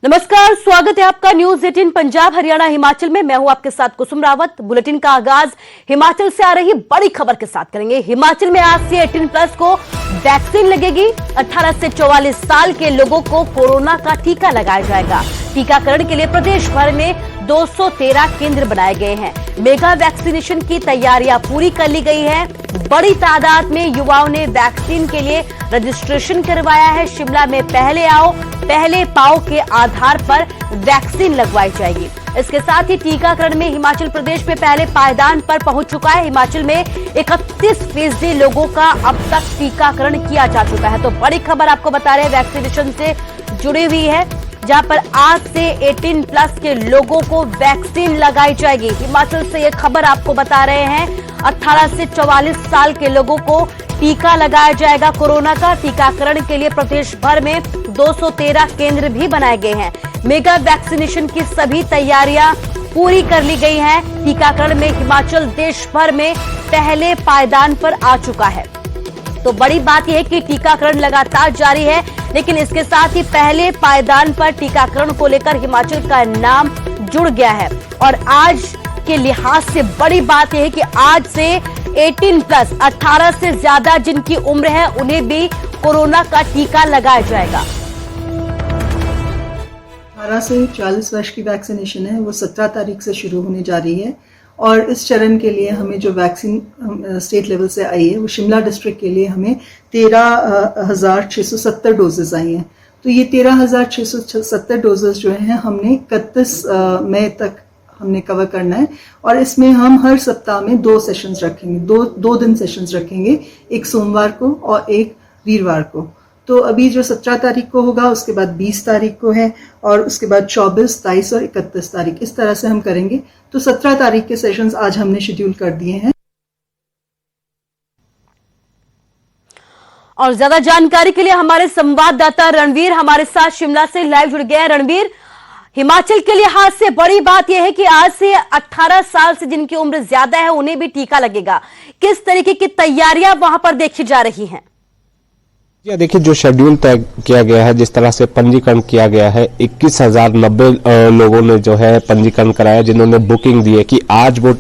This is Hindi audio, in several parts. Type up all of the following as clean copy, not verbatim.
नमस्कार, स्वागत है आपका न्यूज 18 पंजाब हरियाणा हिमाचल में। मैं हूं आपके साथ कुसुम रावत। बुलेटिन का आगाज हिमाचल से आ रही बड़ी खबर के साथ करेंगे। हिमाचल में आज से 18+ को वैक्सीन लगेगी। 18 से 44 साल के लोगों को कोरोना का टीका लगाया जाएगा। टीकाकरण के लिए प्रदेश भर में 213 केंद्र बनाए गए हैं। मेगा वैक्सीनेशन की तैयारियां पूरी कर ली गई है। बड़ी तादाद में युवाओं ने वैक्सीन के लिए रजिस्ट्रेशन करवाया है। शिमला में पहले आओ पहले पाओ के आधार पर वैक्सीन लगवाई जाएगी। इसके साथ ही टीकाकरण में हिमाचल प्रदेश में पहले पायदान पर पहुंच चुका है। हिमाचल में 31% लोगों का अब तक टीकाकरण किया जा चुका है। तो बड़ी खबर आपको बता रहे हैं वैक्सीनेशन से जुड़ी हुई है, जहां पर आज से 18+ के लोगों को वैक्सीन लगाई जाएगी। हिमाचल से यह खबर आपको बता रहे हैं 18 से 44 साल के लोगों को टीका लगाया जाएगा। कोरोना का टीकाकरण के लिए प्रदेश भर में 213 केंद्र भी बनाए गए हैं। मेगा वैक्सीनेशन की सभी तैयारियां पूरी कर ली गई हैं। टीकाकरण में हिमाचल देश भर में पहले पायदान पर आ चुका है। तो बड़ी बात यह है कि टीकाकरण लगातार जारी है, लेकिन इसके साथ ही पहले पायदान पर टीकाकरण को लेकर हिमाचल का नाम जुड़ गया है। और आज के लिहाज से बड़ी बात यह है कि आज से 18+ 18 से ज्यादा जिनकी उम्र है उन्हें भी कोरोना का टीका लगाया जाएगा। 18 से 40 वर्ष की वैक्सीनेशन है वो 17 तारीख से शुरू होने जा रही है। और इस चरण के लिए हमें जो वैक्सीन स्टेट लेवल से आई है वो शिमला डिस्ट्रिक्ट के लिए हमें 13,670 डोजेज आई हैं। तो ये 13,670 डोजेज जो हैं हमने 31 मई तक हमने कवर करना है। और इसमें हम हर सप्ताह में 2 सेशंस रखेंगे, दो दिन सेशंस रखेंगे, एक सोमवार को और एक वीरवार को। तो अभी जो 17 तारीख को होगा, उसके बाद 20 तारीख को है, और उसके बाद 24, 23 और 31 तारीख, इस तरह से हम करेंगे। तो 17 तारीख के सेशंस आज हमने शेड्यूल कर दिए हैं। और ज्यादा जानकारी के लिए हमारे संवाददाता रणवीर हमारे साथ शिमला से लाइव जुड़ गया है। रणवीर, हिमाचल के लिहाज से बड़ी बात यह है कि आज से 18 साल से जिनकी उम्र ज्यादा है उन्हें भी टीका लगेगा। किस तरीके की तैयारियां वहां पर देखी जा रही हैं? देखिए, जो शेड्यूल तय किया गया है, जिस तरह से पंजीकरण किया गया है, 21,090 लोगों ने जो है पंजीकरण कराया, जिन्होंने बुकिंग दी है कि आज वो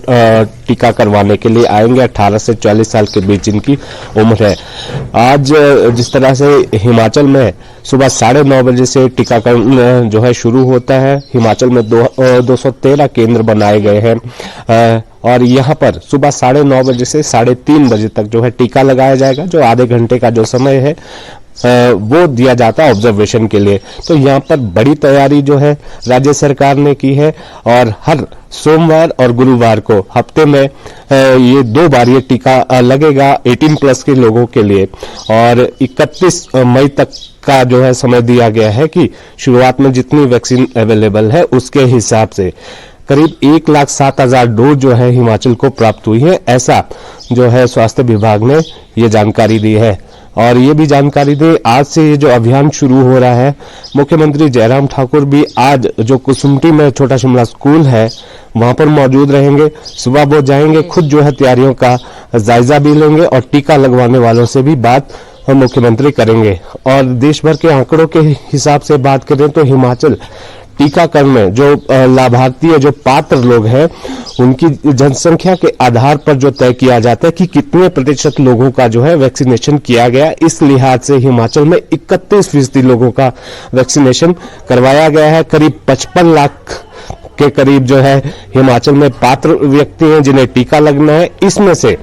टीका करवाने के लिए आएंगे। 18 से 40 साल के बीच जिनकी उम्र है। आज जिस तरह से हिमाचल में सुबह 9:30 बजे से टीकाकरण जो है शुरू होता है। हिमाचल में 213 केंद्र बनाए गए हैं और यहाँ पर सुबह 9:30 बजे से 3:30 बजे तक जो है टीका लगाया जाएगा। जो आधे घंटे का जो समय है वो दिया जाता है ऑब्जर्वेशन के लिए। तो यहाँ पर बड़ी तैयारी जो है राज्य सरकार ने की है और हर सोमवार और गुरुवार को हफ्ते में ये 2 बार ये टीका लगेगा 18+ के लोगों के लिए। और 31 मई तक का जो है समय दिया गया है कि शुरुआत में जितनी वैक्सीन अवेलेबल है उसके हिसाब से करीब 1,07,000 डोज जो है हिमाचल को प्राप्त हुई है। ऐसा जो है स्वास्थ्य विभाग ने ये जानकारी दी है। और ये भी जानकारी दे, आज से ये जो अभियान शुरू हो रहा है, मुख्यमंत्री जयराम ठाकुर भी आज जो कुसुम्पटी में छोटा शिमला स्कूल है वहां पर मौजूद रहेंगे। सुबह वो जाएंगे, खुद जो है तैयारियों का जायजा भी लेंगे और टीका लगवाने वालों से भी बात मुख्यमंत्री करेंगे। और देश भर के आंकड़ों के हिसाब से बात करें तो हिमाचल टीकाकरण में जो लाभार्थी है, जो पात्र लोग हैं, उनकी जनसंख्या के आधार पर जो तय किया जाता है कि कितने प्रतिशत लोगों का जो है वैक्सीनेशन किया गया। इस लिहाज से हिमाचल में 31% लोगों का वैक्सीनेशन करवाया गया है। करीब 55 लाख के करीब जो है हिमाचल में पात्र व्यक्ति हैं जिन्हें टीका लगना है। इसमें से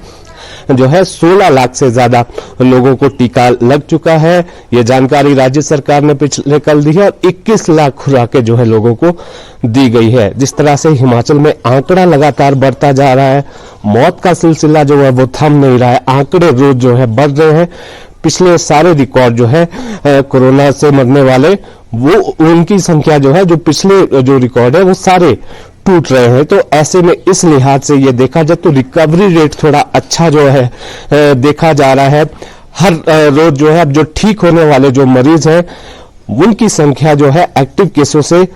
जो है 16 लाख से ज्यादा लोगों को टीका लग चुका है। ये जानकारी राज्य सरकार ने पिछले कल दी है और 21 लाख खुराकें जो है लोगों को दी गई है। जिस तरह से हिमाचल में आंकड़ा लगातार बढ़ता जा रहा है, मौत का सिलसिला जो है वो थम नहीं रहा है। आंकड़े रोज जो है बढ़ रहे हैं। पिछले सारे रिकॉर्ड जो है कोरोना से मरने वाले, वो उनकी संख्या जो है, जो पिछले जो रिकॉर्ड है वो सारे टूट रहे हैं। तो ऐसे में इस लिहाज से ये देखा जाए तो रिकवरी रेट थोड़ा अच्छा जो है देखा जा रहा है। हर रोज जो है अब जो ठीक होने वाले जो मरीज हैं उनकी संख्या जो है एक्टिव केसों से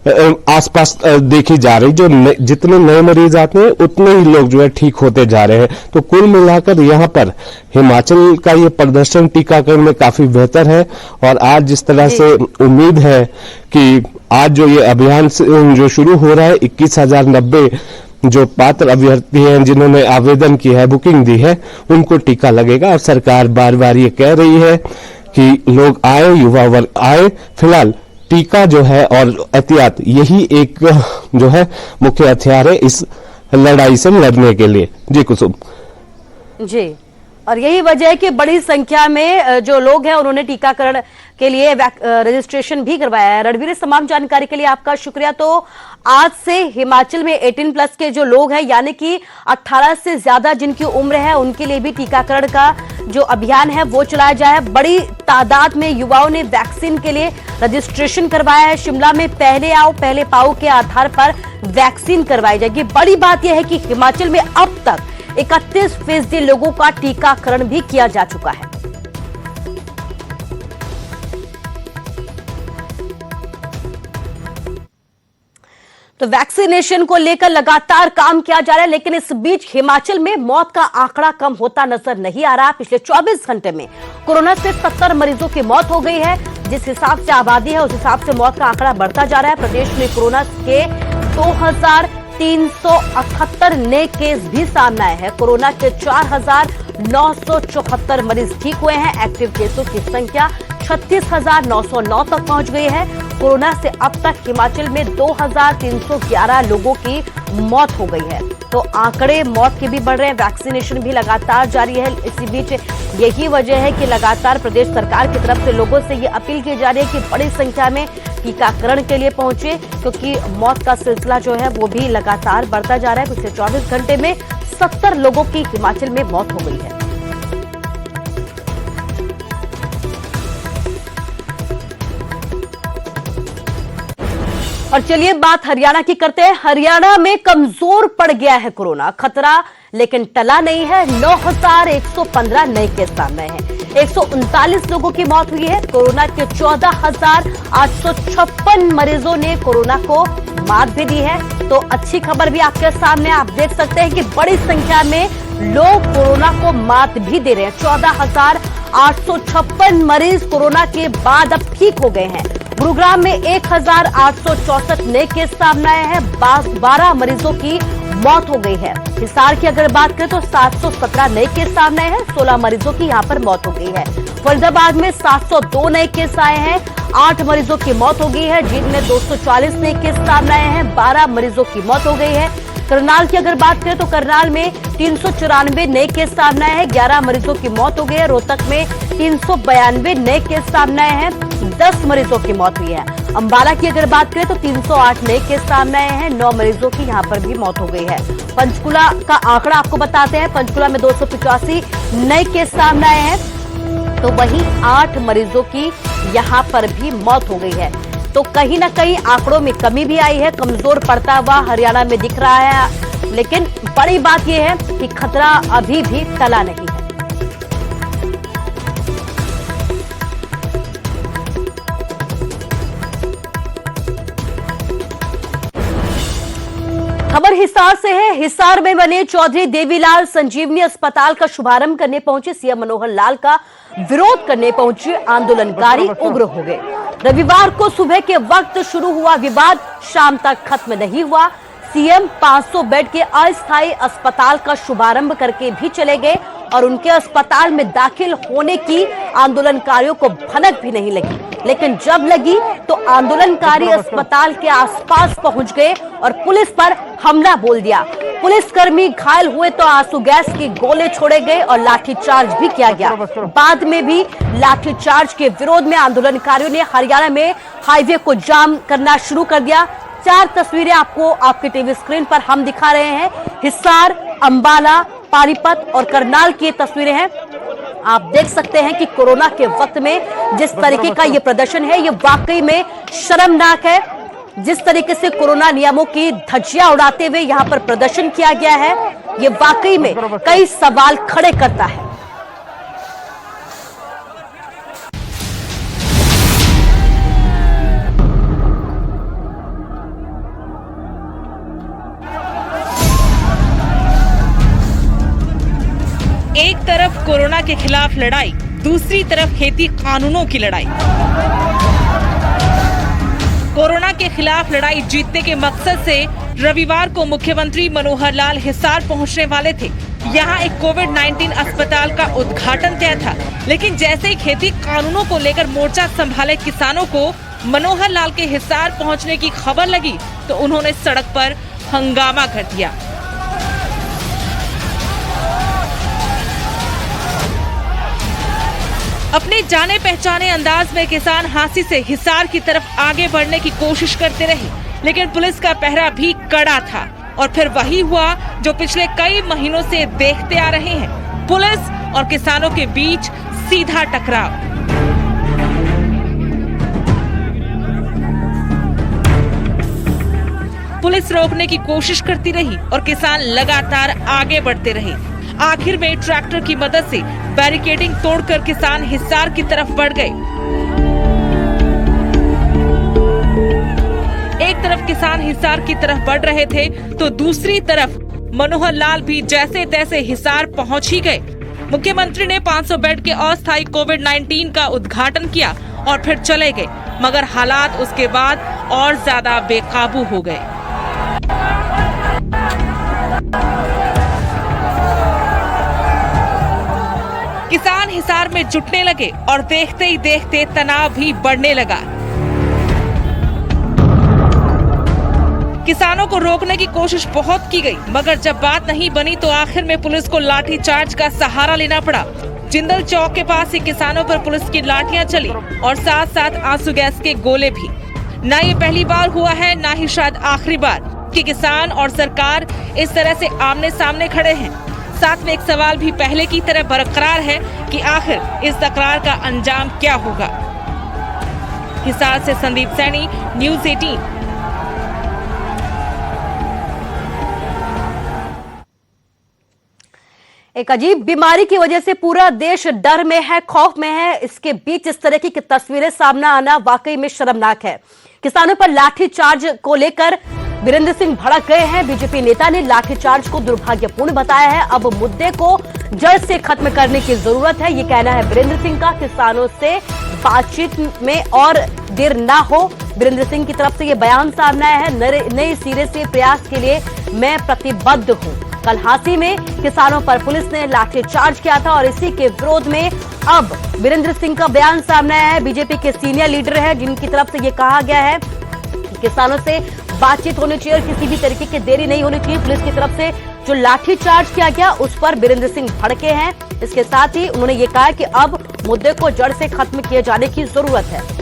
आसपास देखी जा रही। जो जितने नए मरीज आते हैं उतने ही लोग जो है ठीक होते जा रहे हैं। तो कुल मिलाकर यहाँ पर हिमाचल का ये प्रदर्शन टीकाकरण में काफी बेहतर है। और आज जिस तरह से उम्मीद है कि आज जो ये अभियान जो शुरू हो रहा है, 21,090 जो पात्र अभ्यर्थी हैं जिन्होंने आवेदन किया है, बुकिंग दी है, उनको टीका लगेगा। और सरकार बार बार ये कह रही है कि लोग आए, युवा वर्ग आए। फिलहाल टीका जो है और एहतियात, यही एक जो है मुख्य हथियार है इस लड़ाई से लड़ने के लिए। जी कुसुम जी, और यही वजह है कि बड़ी संख्या में जो लोग हैं उन्होंने टीकाकरण के लिए रजिस्ट्रेशन भी करवाया है। रणवीर, इस तमाम जानकारी के लिए आपका शुक्रिया। तो आज से हिमाचल में 18+ के जो लोग हैं, यानी कि 18 से ज्यादा जिनकी उम्र है, उनके लिए भी टीकाकरण का जो अभियान है वो चलाया जाए। बड़ी तादाद में युवाओं ने वैक्सीन के लिए रजिस्ट्रेशन करवाया है। शिमला में पहले आओ पहले पाओ के आधार पर वैक्सीन करवाई जाएगी। बड़ी बात यह है कि हिमाचल में अब तक 31% लोगों का टीकाकरण भी किया जा चुका है। तो वैक्सीनेशन को लेकर लगातार काम किया जा रहा है, लेकिन इस बीच हिमाचल में मौत का आंकड़ा कम होता नजर नहीं आ रहा। पिछले 24 घंटे में कोरोना से 70 मरीजों की मौत हो गई है। जिस हिसाब से आबादी है उस हिसाब से मौत का आंकड़ा बढ़ता जा रहा है। प्रदेश में कोरोना के 2378 नए केस भी सामने आए हैं। कोरोना के 4974 मरीज ठीक हुए हैं। एक्टिव केसों की संख्या 36,909 तक पहुंच गई है। कोरोना से अब तक हिमाचल में 2,311 लोगों की मौत हो गई है। तो आंकड़े मौत के भी बढ़ रहे हैं। वैक्सीनेशन भी लगातार जारी है। इसी बीच यही वजह है कि लगातार प्रदेश सरकार की तरफ से लोगों से ये अपील की जा रही है कि बड़ी संख्या में टीकाकरण के लिए पहुंचे, क्योंकि मौत का सिलसिला जो है वो भी लगातार बढ़ता जा रहा है। पिछले 24 घंटे में 70 लोगों की हिमाचल में मौत हो गई है। और चलिए बात हरियाणा की करते हैं। हरियाणा में कमजोर पड़ गया है कोरोना। खतरा लेकिन टला नहीं है। 9,115 नए केस सामने हैं। 139 लोगों की मौत हुई है। कोरोना के 14,856 मरीजों ने कोरोना को मात भी दी है। तो अच्छी खबर भी आपके सामने, आप देख सकते हैं कि बड़ी संख्या में लोग कोरोना को मात भी दे रहे हैं। 14,856 मरीज कोरोना के बाद अब ठीक हो गए हैं। गुरुग्राम में 1,864 नए केस सामने आए हैं। 12 मरीजों की मौत हो गई है। हिसार की अगर बात करें तो 717 नए केस सामने आए हैं। 16 मरीजों की यहां पर मौत हो गई है। फरीदाबाद में 702 नए केस आए हैं। 8 मरीजों की मौत हो गई है। जींद में 240 नए केस सामने आए हैं। 12 मरीजों की मौत हो गई है। करनाल की अगर बात करें तो करनाल में 394 नए केस सामने आए हैं। 11 मरीजों की मौत हो गई है। रोहतक में 392 नए केस सामने आए हैं। 10 मरीजों की मौत हुई है। अंबाला की अगर बात करें तो 308 नए केस सामने आए हैं। 9 मरीजों की यहां पर भी मौत हो गई है। पंचकुला का आंकड़ा आपको बताते हैं। पंचकुला में 285 नए केस सामने आए हैं। तो वहीं 8 मरीजों की यहां पर भी मौत हो गई है। तो कहीं ना कहीं आंकड़ों में कमी भी आई है। कमजोर पड़ता हुआ हरियाणा में दिख रहा है, लेकिन बड़ी बात यह है कि खतरा अभी भी टला नहीं है। खबर हिसार से है। हिसार में बने चौधरी देवीलाल संजीवनी अस्पताल का शुभारंभ करने पहुंचे सीएम मनोहर लाल का विरोध करने पहुंचे आंदोलनकारी उग्र हो गए। रविवार को सुबह के वक्त शुरू हुआ विवाद शाम तक खत्म नहीं हुआ। सीएम 500 बेड के अस्थायी अस्पताल का शुभारंभ करके भी चले गए और उनके अस्पताल में दाखिल होने की आंदोलनकारियों को भनक भी नहीं लगी। लेकिन जब लगी तो आंदोलनकारी अस्पताल के आसपास पहुंच गए और पुलिस पर हमला बोल दिया। पुलिसकर्मी घायल हुए तो आंसू गैस के गोले छोड़े गए और लाठीचार्ज भी किया गया। बाद में भी लाठीचार्ज के विरोध में आंदोलनकारियों ने हरियाणा में हाईवे को जाम करना शुरू कर दिया। 4 तस्वीरें आपको आपके टीवी स्क्रीन पर हम दिखा रहे हैं। हिसार, अंबाला, पानीपत और करनाल की तस्वीरें हैं। आप देख सकते हैं कि कोरोना के वक्त में जिस तरीके का ये प्रदर्शन है, ये वाकई में शर्मनाक है। जिस तरीके से कोरोना नियमों की धज्जियां उड़ाते हुए यहां पर प्रदर्शन किया गया है, ये वाकई में कई सवाल खड़े करता है। एक तरफ कोरोना के खिलाफ लड़ाई, दूसरी तरफ खेती कानूनों की लड़ाई। कोरोना के खिलाफ लड़ाई जीतने के मकसद से रविवार को मुख्यमंत्री मनोहर लाल हिसार पहुंचने वाले थे। यहां एक कोविड-19 अस्पताल का उद्घाटन तय था, लेकिन जैसे ही खेती कानूनों को लेकर मोर्चा संभाले किसानों को मनोहर लाल के हिसार पहुंचने की खबर लगी तो उन्होंने सड़क पर हंगामा कर दिया। अपने जाने पहचाने अंदाज में किसान हांसी से हिसार की तरफ आगे बढ़ने की कोशिश करते रहे, लेकिन पुलिस का पहरा भी कड़ा था और फिर वही हुआ जो पिछले कई महीनों से देखते आ रहे हैं, पुलिस और किसानों के बीच सीधा टकराव। पुलिस रोकने की कोशिश करती रही और किसान लगातार आगे बढ़ते रहे। आखिर में ट्रैक्टर की मदद से बैरिकेडिंग तोड़कर किसान हिसार की तरफ बढ़ गए। एक तरफ किसान हिसार की तरफ बढ़ रहे थे तो दूसरी तरफ मनोहर लाल भी जैसे तैसे हिसार पहुंच ही गए। मुख्यमंत्री ने 500 बेड के अस्थायी कोविड-19 का उद्घाटन किया और फिर चले गए, मगर हालात उसके बाद और ज्यादा बेकाबू हो गए। किसान हिसार में जुटने लगे और देखते ही देखते तनाव भी बढ़ने लगा। किसानों को रोकने की कोशिश बहुत की गई, मगर जब बात नहीं बनी तो आखिर में पुलिस को लाठीचार्ज का सहारा लेना पड़ा। जिंदल चौक के पास ही किसानों पर पुलिस की लाठियां चली और साथ साथ आंसू गैस के गोले भी। ना ये पहली बार हुआ है, ना ही शायद आखिरी बार कि किसान और सरकार इस तरह से आमने सामने खड़े हैं। साथ में एक सवाल भी पहले की तरह बरकरार है कि आखिर इस तकरार का अंजाम क्या होगा। हिसार से संदीप सैनी, न्यूज़ 18। एक अजीब बीमारी की वजह से पूरा देश डर में है, खौफ में है। इसके बीच इस तरह की तस्वीरें सामने आना वाकई में शर्मनाक है। किसानों पर लाठीचार्ज को लेकर वीरेंद्र सिंह भड़क गए हैं। बीजेपी नेता ने लाठीचार्ज को दुर्भाग्यपूर्ण बताया है। अब मुद्दे को जड़ से खत्म करने की जरूरत है, ये कहना है वीरेंद्र सिंह का। किसानों से बातचीत में और देर ना हो, वीरेंद्र सिंह की तरफ से ये बयान सामने आया है। नए सिरे से प्रयास के लिए मैं प्रतिबद्ध हूं। कल हांसी में किसानों पर पुलिस ने लाठीचार्ज किया था और इसी के विरोध में अब वीरेंद्र सिंह का बयान सामने आया है। बीजेपी के सीनियर लीडर है जिनकी तरफ से ये कहा गया है कि किसानों से बातचीत होनी चाहिए और किसी भी तरीके की देरी नहीं होनी चाहिए। पुलिस की तरफ से जो लाठीचार्ज किया गया उस पर वीरेंद्र सिंह भड़के हैं। इसके साथ ही उन्होंने ये कहा कि अब मुद्दे को जड़ से खत्म किए जाने की जरूरत है।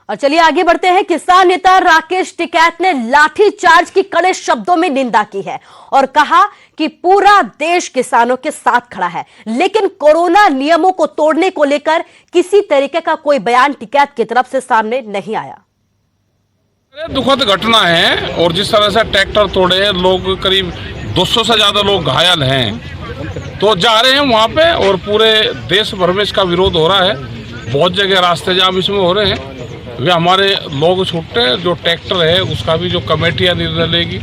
और चलिए आगे बढ़ते हैं। किसान नेता राकेश टिकैत ने लाठीचार्ज की कड़े शब्दों में निंदा की है और कहा कि पूरा देश किसानों के साथ खड़ा है, लेकिन कोरोना नियमों को तोड़ने को लेकर किसी तरीके का कोई बयान टिकैत की तरफ से सामने नहीं आया। दुखद घटना है और जिस तरह से ट्रैक्टर तोड़े लोग, करीब 200 से ज्यादा लोग घायल हैं, तो जा रहे हैं वहां पे और पूरे देश भर में इसका विरोध हो रहा है। बहुत जगह रास्ते जाम इसमें हो रहे हैं। वे हमारे लोग छूटे, जो ट्रैक्टर है उसका भी जो कमेटियां निर्णय लेगी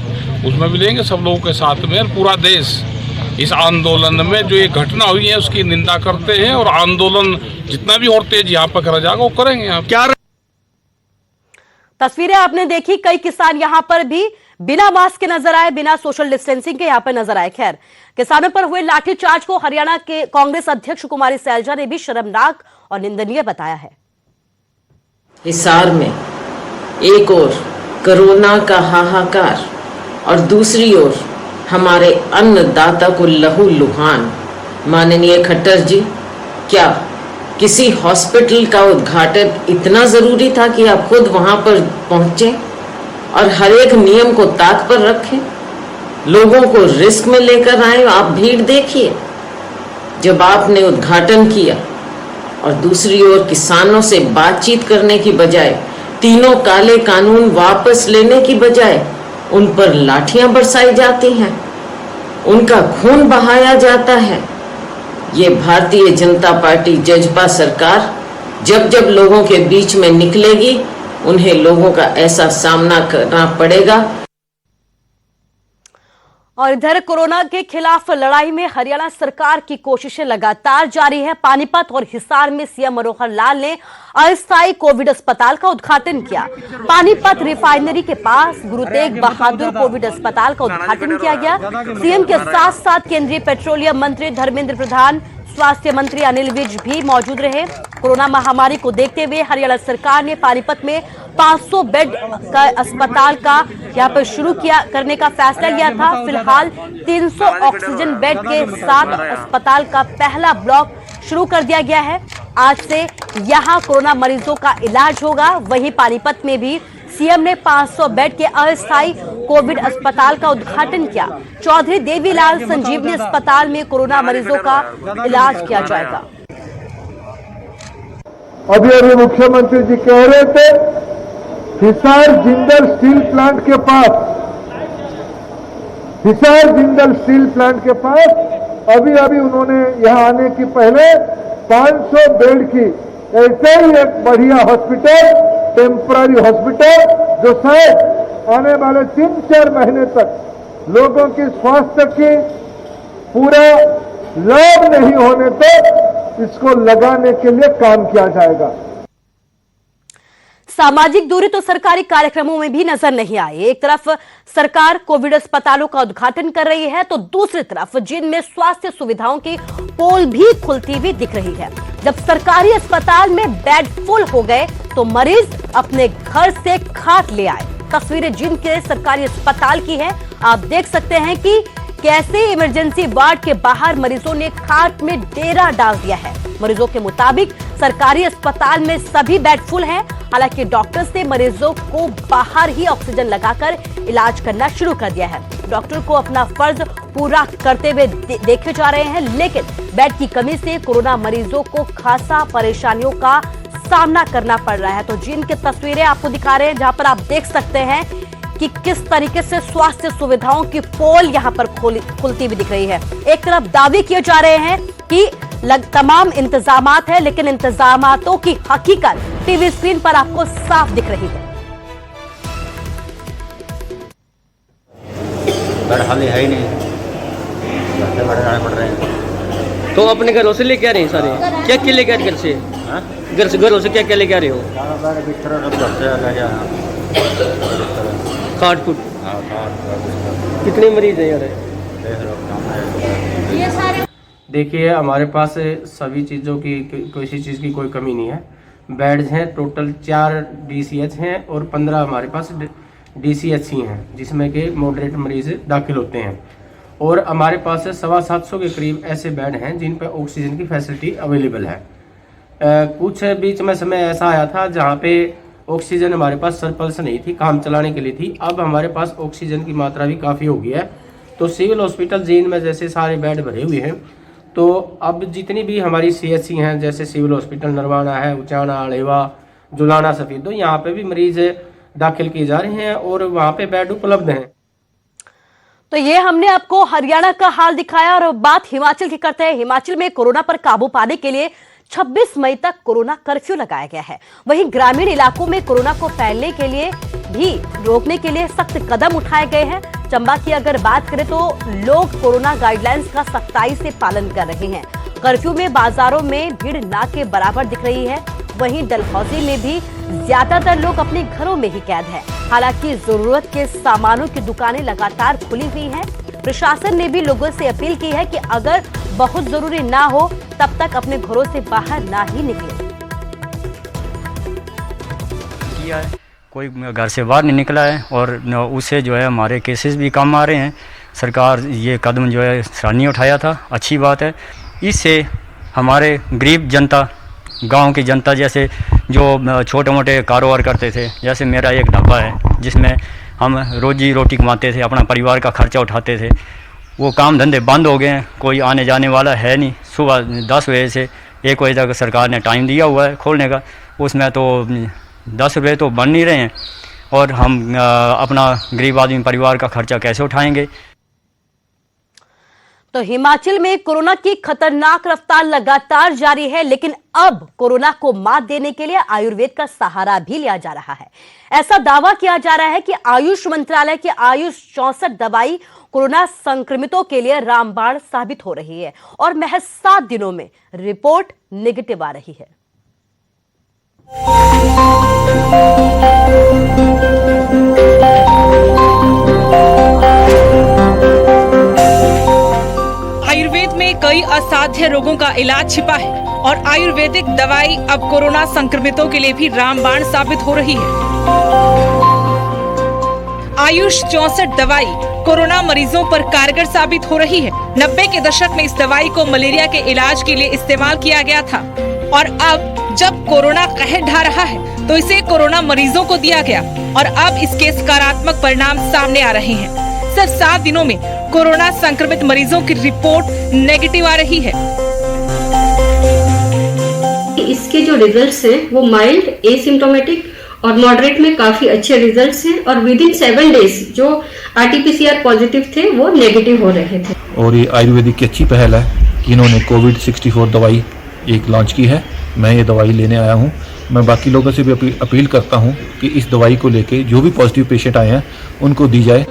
उसमें भी लेंगे सब लोगों के साथ में। और पूरा देश इस आंदोलन में जो ये घटना हुई है उसकी निंदा करते हैं और आंदोलन जितना भी और तेज यहाँ पर करा जाएगा वो करेंगे। आप क्या तस्वीरें आपने देखी, कई किसान यहाँ पर भी बिना मास्क के नजर आए, बिना सोशल डिस्टेंसिंग के यहाँ पर नजर आए। खैर, किसानों पर हुए लाठीचार्ज को हरियाणा के कांग्रेस अध्यक्ष कुमारी सैलजा ने भी शर्मनाक और निंदनीय बताया है। हिसार में एक ओर कोरोना का हाहाकार और दूसरी ओर हमारे अन्नदाता को लहू लुहान। माननीय खट्टर जी, क्या किसी हॉस्पिटल का उद्घाटन इतना जरूरी था कि आप खुद वहां पर पहुंचे और हर एक नियम को ताक पर रखें, लोगों को रिस्क में लेकर आए? आप भीड़ देखिए जब आपने उद्घाटन किया। और दूसरी ओर किसानों से बातचीत करने की बजाय, तीनों काले कानून वापस लेने की बजाय उन पर लाठियां बरसाई जाती हैं, उनका खून बहाया जाता है। ये भारतीय जनता पार्टी जजपा सरकार जब जब लोगों के बीच में निकलेगी उन्हें लोगों का ऐसा सामना करना पड़ेगा। और इधर कोरोना के खिलाफ लड़ाई में हरियाणा सरकार की कोशिशें लगातार जारी है। पानीपत और हिसार में सीएम मनोहर लाल ने अस्थायी कोविड अस्पताल का उद्घाटन किया। पानीपत रिफाइनरी के पास गुरु तेग बहादुर कोविड अस्पताल का उद्घाटन किया गया। सीएम के साथ साथ केंद्रीय पेट्रोलियम मंत्री धर्मेंद्र प्रधान, स्वास्थ्य मंत्री अनिल विज भी मौजूद रहे। कोरोना महामारी को देखते हुए हरियाणा सरकार ने पानीपत में 500 बेड का अस्पताल का यहां पर शुरू करने का फैसला लिया था। फिलहाल 300 ऑक्सीजन बेड के साथ अस्पताल का पहला ब्लॉक शुरू कर दिया गया है। आज से यहां कोरोना मरीजों का इलाज होगा। वहीं पानीपत में भी सीएम ने 500 बेड के अस्थायी कोविड अस्पताल का उद्घाटन किया। चौधरी देवीलाल संजीवनी अस्पताल में कोरोना मरीजों का इलाज किया जाएगा। अभी मुख्यमंत्री जी कह रहे थे हिसार जिंदल स्टील प्लांट के पास, हिसार जिंदल स्टील प्लांट के पास अभी उन्होंने यहां आने की पहले 500 बेड की ऐसे ही एक बढ़िया हॉस्पिटल, टेम्पररी हॉस्पिटल, जो शायद आने वाले 3-4 महीने तक लोगों की स्वास्थ्य की पूरा लाभ नहीं होने तक इसको लगाने के लिए काम किया जाएगा। सामाजिक दूरी तो सरकारी कार्यक्रमों में भी नजर नहीं आई। एक तरफ सरकार कोविड अस्पतालों का उद्घाटन कर रही है तो दूसरी तरफ जिनमें स्वास्थ्य सुविधाओं की पोल भी खुलती हुई दिख रही है। जब सरकारी अस्पताल में बेड फुल हो गए तो मरीज अपने घर से खाट ले आए। तस्वीरें जिनके सरकारी अस्पताल की है, आप देख सकते हैं कि कैसे इमरजेंसी वार्ड के बाहर मरीजों ने खाट में डेरा डाल दिया है। मरीजों के मुताबिक सरकारी अस्पताल में सभी बेड फुल हैं। हालांकि डॉक्टर्स ने मरीजों को बाहर ही ऑक्सीजन लगाकर इलाज करना शुरू कर दिया है। डॉक्टर को अपना फर्ज पूरा करते हुए देखे जा रहे हैं, लेकिन बेड की कमी से कोरोना मरीजों को खासा परेशानियों का सामना करना पड़ रहा है। तो जिनकी तस्वीरें आपको दिखा रहे हैं, जहां पर आप देख सकते हैं कि किस तरीके से स्वास्थ्य सुविधाओं की पोल यहां पर खुलती हुई दिख रही है। एक तरफ दावे किए जा रहे हैं कि तमाम इंतजामात है, लेकिन इंतजामातों की हकीकत टीवी स्क्रीन पर आपको साफ दिख रही है। बेड खाली है ही नहीं, घर से बड़े जाने पड़ रहे हैं। तो अपने घरों से लेके आ रहे हैं सारे? क्या क्या लेके आ रहे घर से? घरों से क्या क्या लेके आ रहे हो? बेड बिस्तर सब घर से लेके आया। खाट फुट हाँ, कितने मरीज हैं यार? देख लो सामने। देखिए, हमारे पास सभी चीज़ों की, किसी चीज़ की कोई कमी नहीं है। बेड्स हैं, टोटल 4 DCH हैं और 15 हमारे पास DCHC हैं, जिसमें के मॉडरेट मरीज दाखिल होते हैं। और हमारे पास 725 के करीब ऐसे बेड हैं जिन पर ऑक्सीजन की फैसिलिटी अवेलेबल है। कुछ बीच में समय ऐसा आया था जहाँ पे ऑक्सीजन हमारे पास सरप्लस नहीं थी, काम चलाने के लिए थी। अब हमारे पास ऑक्सीजन की मात्रा भी काफ़ी हो गई है। तो सिविल हॉस्पिटल जींद में जैसे सारे बेड भरे हुए हैं, तो अब जितनी भी हमारी CHC हैं, जैसे सिविल हॉस्पिटल नरवाना है, उचाना, अलेवा, जुलाना, सफीदो, यहाँ पे भी मरीज दाखिल किए जा रहे हैं और वहाँ पे बेड उपलब्ध हैं। तो ये हमने आपको हरियाणा का हाल दिखाया और बात हिमाचल की करते हैं। हिमाचल में कोरोना पर काबू पाने के लिए 26 मई तक कोरोना कर्फ्यू लगाया गया है। वहीं ग्रामीण इलाकों में कोरोना को फैलने के लिए भी रोकने के लिए सख्त कदम उठाए गए हैं। चंबा की अगर बात करें तो लोग कोरोना गाइडलाइंस का सख्ताई से पालन कर रहे हैं। कर्फ्यू में बाजारों में भीड़ ना के बराबर दिख रही है। वहीं डलहौजी में भी ज्यादातर लोग अपने घरों में ही कैद हैं। हालांकि जरूरत के सामानों की दुकानें लगातार खुली हुई हैं। प्रशासन ने भी लोगों से अपील की है कि अगर बहुत जरूरी ना हो तब तक अपने घरों से बाहर ना ही निकले। कोई घर से बाहर नहीं निकला है और उससे जो है हमारे केसेस भी कम आ रहे हैं। सरकार ये कदम जो है सराहनीय उठाया था, अच्छी बात है। इससे हमारे गरीब जनता, गांव की जनता, जैसे जो छोटे मोटे कारोबार करते थे, जैसे मेरा एक ढाबा है जिसमें हम रोजी रोटी कमाते थे, अपना परिवार का खर्चा उठाते थे, वो काम धंधे बंद हो गए हैं। कोई आने जाने वाला है नहीं। सुबह 10 बजे से 1 बजे तक सरकार ने टाइम दिया हुआ है खोलने का, उसमें तो 10 रुपये तो बन नहीं रहे हैं और हम अपना गरीब आदमी परिवार का खर्चा कैसे उठाएंगे। तो हिमाचल में कोरोना की खतरनाक रफ्तार लगातार जारी है, लेकिन अब कोरोना को मात देने के लिए आयुर्वेद का सहारा भी लिया जा रहा है। ऐसा दावा किया जा रहा है कि आयुष मंत्रालय की आयुष 64 दवाई कोरोना संक्रमितों के लिए रामबाण साबित हो रही है और महज 7 दिनों में रिपोर्ट नेगेटिव आ रही है। आयुर्वेद में कई असाध्य रोगों का इलाज छिपा है और आयुर्वेदिक दवाई अब कोरोना संक्रमितों के लिए भी रामबाण साबित हो रही है। आयुष 64 दवाई कोरोना मरीजों पर कारगर साबित हो रही है। 90 के दशक में इस दवाई को मलेरिया के इलाज के लिए इस्तेमाल किया गया था और अब जब कोरोना कहर ढा रहा है तो इसे कोरोना मरीजों को दिया गया और अब इसके सकारात्मक परिणाम सामने आ रहे हैं। सिर्फ 7 दिनों में कोरोना संक्रमित मरीजों की रिपोर्ट नेगेटिव आ रही है। इसके जो रिजल्ट्स हैं वो माइल्ड, एसिम्प्टोमेटिक और मॉडरेट में काफी अच्छे रिजल्ट्स हैं और विद इन 7 डेज जो आरटीपीसीआर पॉजिटिव थे वो नेगेटिव हो रहे थे। और ये आयुर्वेदिक की अच्छी पहल है कि इन्होंने कोविड-64 दवाई एक लॉन्च की है। मैं ये दवाई लेने आया हूँ। मैं बाकी लोगों से भी अपील करता हूँ कि इस दवाई को लेके जो भी पॉजिटिव पेशेंट आए हैं उनको दी जाए।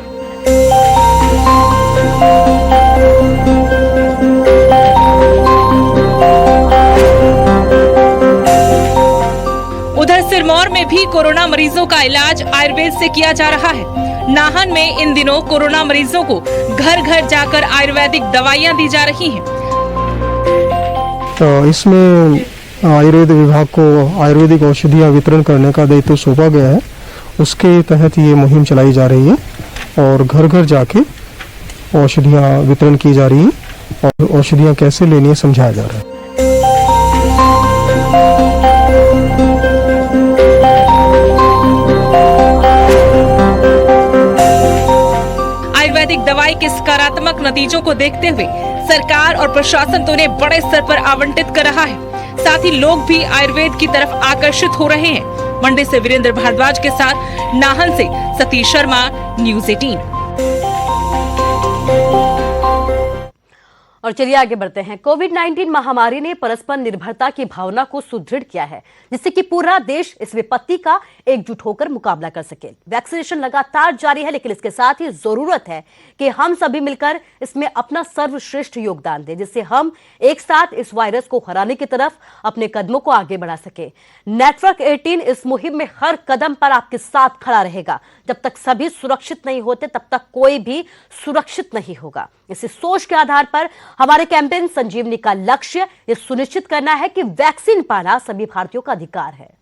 उधर सिरमौर में भी कोरोना मरीजों का इलाज आयुर्वेद से किया जा रहा है। नाहन में इन दिनों कोरोना मरीजों को घर घर जाकर आयुर्वेदिक दवाइयां दी जा रही हैं। तो इसमें आयुर्वेद विभाग को आयुर्वेदिक औषधियां वितरण करने का दायित्व सौंपा गया है। उसके तहत ये मुहिम चलाई जा रही है और घर घर जाके औषधियां वितरण की जा रही है और औषधियां कैसे लेनी है समझाया जा रहा है। आयुर्वेदिक दवाई के सकारात्मक नतीजों को देखते हुए सरकार और प्रशासन तो उन्हें बड़े स्तर पर आवंटित कर रहा है। साथ ही लोग भी आयुर्वेद की तरफ आकर्षित हो रहे हैं। मंडी से वीरेंद्र भारद्वाज के साथ नाहन से सतीश शर्मा, न्यूज़ 18। और चलिए आगे बढ़ते हैं। कोविड-19 महामारी ने परस्पर निर्भरता की भावना को सुदृढ़ किया है, जिससे कि पूरा देश इस विपत्ति का एकजुट होकर मुकाबला कर सके। वैक्सीनेशन लगातार जारी है, लेकिन इसके साथ ही जरूरत है कि हम सभी मिलकर इसमें अपना सर्वश्रेष्ठ योगदान दें, जिससे हम एक साथ इस वायरस को हराने की तरफ अपने कदमों को आगे बढ़ा सके। नेटवर्क 18 इस मुहिम में हर कदम पर आपके साथ खड़ा रहेगा। जब तक सभी सुरक्षित नहीं होते तब तक कोई भी सुरक्षित नहीं होगा। इसी सोच के आधार पर हमारे कैंपेन संजीवनी का लक्ष्य यह सुनिश्चित करना है कि वैक्सीन पाना सभी भारतीयों का अधिकार है।